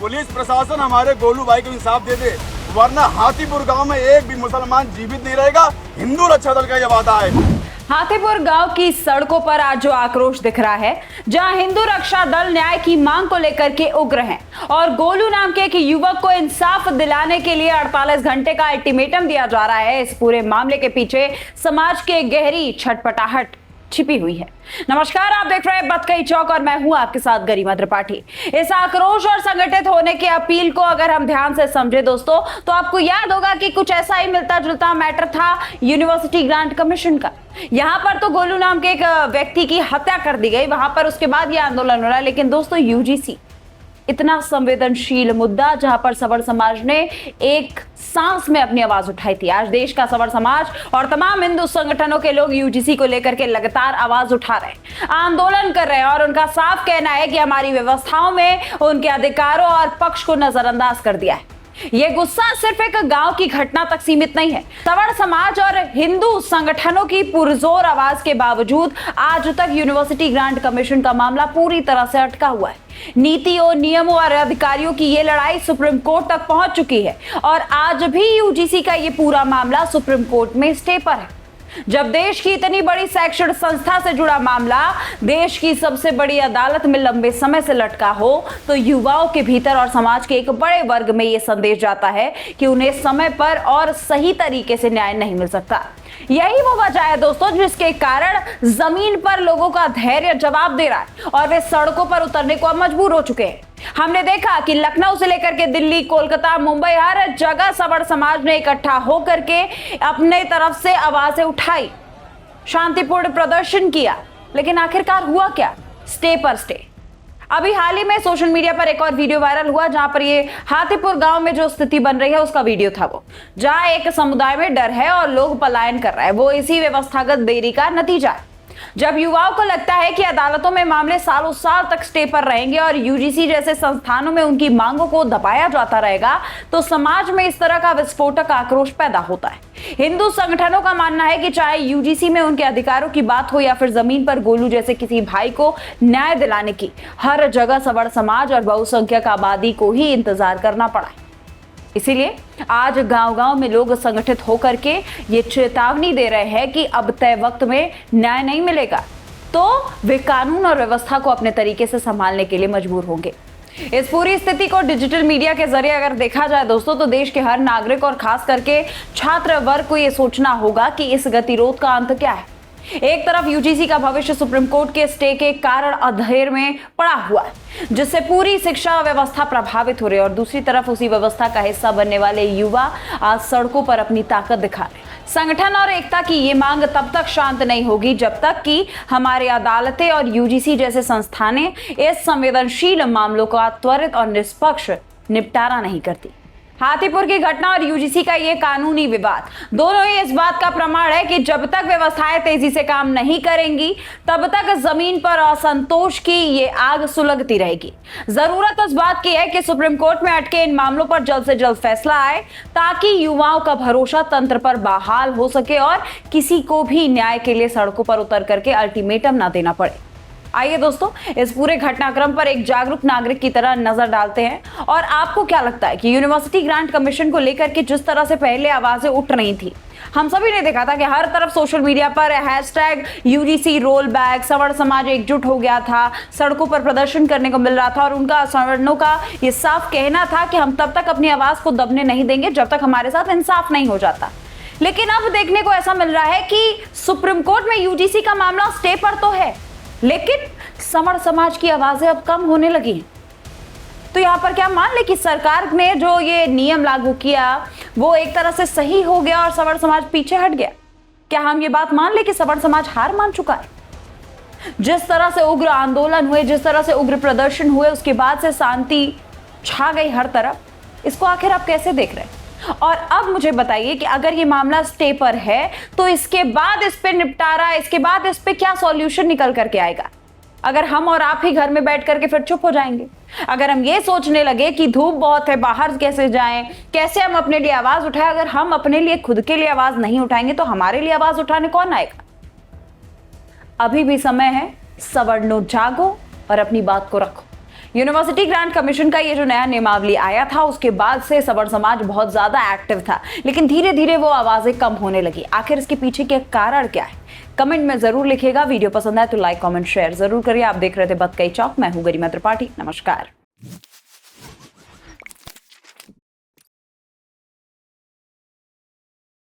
Police प्रशासन हमारे गोलू भाई को इंसाफ दे दे, वरना हाथीपुर गांव में एक भी मुसलमान जीवित नहीं रहेगा। हिंदू रक्षा दल का यह वादा है। हाथीपुर गांव की सड़कों पर आज जो आक्रोश दिख रहा है, जहां हिंदू रक्षा दल न्याय की मांग को लेकर के उग्र हैं और गोलू नाम के एक युवक को इंसाफ दिलाने के लिए 48 घंटे का अल्टीमेटम दिया जा रहा है। इस पूरे मामले के पीछे समाज के गहरी छटपटाहट छिपी हुई है। नमस्कार, आप देख रहे हैं बतकही चौक और मैं हूं आपके साथ गरिमा त्रिपाठी। इस आक्रोश और संगठित होने की अपील को अगर हम ध्यान से समझे दोस्तों, तो आपको याद होगा कि कुछ ऐसा ही मिलता जुलता मैटर था यूनिवर्सिटी ग्रांट कमीशन का। यहां पर तो गोलू नाम के एक व्यक्ति की हत्या कर दी गई, वहां पर उसके बाद यह आंदोलन हो रहा है। लेकिन दोस्तों, यूजीसी इतना संवेदनशील मुद्दा जहां पर सवर्ण समाज ने एक सांस में अपनी आवाज उठाई थी, आज देश का सवर्ण समाज और तमाम हिंदू संगठनों के लोग यूजीसी को लेकर के लगातार आवाज उठा रहे हैं, आंदोलन कर रहे हैं और उनका साफ कहना है कि हमारी व्यवस्थाओं में उनके अधिकारों और पक्ष को नजरअंदाज कर दिया है। ये गुस्सा सिर्फ एक गांव की घटना तक सीमित नहीं है। सवर्ण समाज और हिंदू संगठनों की पुरजोर आवाज के बावजूद आज तक यूनिवर्सिटी ग्रांट कमीशन का मामला पूरी तरह से अटका हुआ है। नीतियों, नियमों और अधिकारियों की ये लड़ाई सुप्रीम कोर्ट तक पहुंच चुकी है और आज भी यूजीसी का ये पूरा मामला सुप्रीम कोर्ट में स्टे पर है। जब देश की इतनी बड़ी शैक्षणिक संस्था से जुड़ा मामला देश की सबसे बड़ी अदालत में लंबे समय से लटका हो, तो युवाओं के भीतर और समाज के एक बड़े वर्ग में यह संदेश जाता है कि उन्हें समय पर और सही तरीके से न्याय नहीं मिल सकता। यही वो वजह है दोस्तों जिसके कारण जमीन पर लोगों का धैर्य जवाब दे रहा है और वे सड़कों पर उतरने को मजबूर हो चुके हैं। हमने देखा कि लखनऊ से लेकर के दिल्ली, कोलकाता, मुंबई, हर जगह सवर्ण समाज ने इकट्ठा होकर के अपने तरफ से आवाजें उठाई, शांतिपूर्ण प्रदर्शन किया। लेकिन आखिरकार हुआ क्या? स्टे पर स्टे। अभी हाल ही में सोशल मीडिया पर एक और वीडियो वायरल हुआ जहां पर ये हाथीपुर गांव में जो स्थिति बन रही है उसका वीडियो था, वो जहां एक समुदाय में डर है और लोग पलायन कर रहे हैं। वो इसी व्यवस्थागत देरी का नतीजा है। जब युवाओं को लगता है कि अदालतों में मामले सालों साल तक स्टे पर रहेंगे और यूजीसी जैसे संस्थानों में उनकी मांगों को दबाया जाता रहेगा, तो समाज में इस तरह का विस्फोटक आक्रोश पैदा होता है। हिंदू संगठनों का मानना है कि चाहे यूजीसी में उनके अधिकारों की बात हो या फिर जमीन पर गोलू जैसे किसी भाई को न्याय दिलाने की, हर जगह सवर्ण समाज और बहुसंख्यक आबादी को ही इंतजार करना पड़ा है। इसीलिए आज गांव-गांव में लोग संगठित होकर के ये चेतावनी दे रहे हैं कि अब तय वक्त में न्याय नहीं मिलेगा तो वे कानून और व्यवस्था को अपने तरीके से संभालने के लिए मजबूर होंगे। इस पूरी स्थिति को डिजिटल मीडिया के जरिए अगर देखा जाए दोस्तों, तो देश के हर नागरिक और खास करके छात्र वर्ग को यह सोचना होगा कि इस गतिरोध का अंत क्या है। एक तरफ यूजीसी का भविष्य सुप्रीम कोर्ट के स्टे के कारण अधेर में पड़ा हुआ है, जिससे पूरी शिक्षा व्यवस्था प्रभावित हो रही है, और दूसरी तरफ उसी व्यवस्था का हिस्सा बनने वाले युवा आज सड़कों पर अपनी ताकत दिखा रहे हैं। संगठन और एकता की ये मांग तब तक शांत नहीं होगी जब तक कि हमारी अदालतें और यूजीसी जैसे संस्थानें इस संवेदनशील मामलों का त्वरित और निष्पक्ष निपटारा नहीं करती। हाथीपुर की घटना और यूजीसी का ये कानूनी विवाद दोनों ही इस बात का प्रमाण है कि जब तक व्यवस्थाएं तेजी से काम नहीं करेंगी, तब तक जमीन पर असंतोष की ये आग सुलगती रहेगी। जरूरत इस बात की है कि सुप्रीम कोर्ट में अटके इन मामलों पर जल्द से जल्द फैसला आए, ताकि युवाओं का भरोसा तंत्र पर बहाल हो सके और किसी को भी न्याय के लिए सड़कों पर उतर करके अल्टीमेटम ना देना पड़े। आइए दोस्तों, इस पूरे घटनाक्रम पर एक जागरूक नागरिक की तरह नजर डालते हैं और आपको क्या लगता है कि यूनिवर्सिटी ग्रांट कमीशन को लेकर के जिस तरह से पहले आवाजें उठ रही थी, हम सभी ने देखा था कि हर तरफ सोशल मीडिया पर हैशटैग यूजीसी रोल बैक, सवर्ण समाज एकजुट हो गया था, सड़कों पर प्रदर्शन करने को मिल रहा था और उनका सवर्णों का ये साफ कहना था कि हम तब तक अपनी आवाज को दबने नहीं देंगे जब तक हमारे साथ इंसाफ नहीं हो जाता। लेकिन अब देखने को ऐसा मिल रहा है कि सुप्रीम कोर्ट में यूजीसी का मामला स्टे पर तो है, लेकिन सवर्ण समाज की आवाजें अब कम होने लगी हैं। तो यहां पर क्या मान ले कि सरकार ने जो ये नियम लागू किया वो एक तरह से सही हो गया और सवर्ण समाज पीछे हट गया? क्या हम ये बात मान ले कि सवर्ण समाज हार मान चुका है? जिस तरह से उग्र आंदोलन हुए, जिस तरह से उग्र प्रदर्शन हुए, उसके बाद से शांति छा गई हर तरफ, इसको आखिर आप कैसे देख रहे हैं? और अब मुझे बताइए कि अगर ये मामला स्टे पर है तो इसके बाद इस पे निपटारा, इसके बाद इस पे क्या सॉल्यूशन निकल करके आएगा? अगर हम और आप ही घर में बैठ करके फिर चुप हो जाएंगे, अगर हम ये सोचने लगे कि धूप बहुत है, बाहर कैसे जाएं, कैसे हम अपने लिए आवाज उठाएं, अगर हम अपने लिए खुद के लिए आवाज नहीं उठाएंगे तो हमारे लिए आवाज उठाने कौन आएगा? अभी भी समय है, सवर्णों जागो और अपनी बात को रखो। यूनिवर्सिटी ग्रांट कमीशन का ये जो नया नियमावली आया था उसके बाद से सवर्ण समाज बहुत ज्यादा एक्टिव था, लेकिन धीरे धीरे वो आवाजें कम होने लगी। आखिर इसके पीछे के कारण क्या है, कमेंट में जरूर लिखिएगा। वीडियो पसंद आए तो लाइक कमेंट शेयर जरूर करिए। आप देख रहे थे बतकई चौक, मैं हूं गरिमा त्रिपाठी। नमस्कार।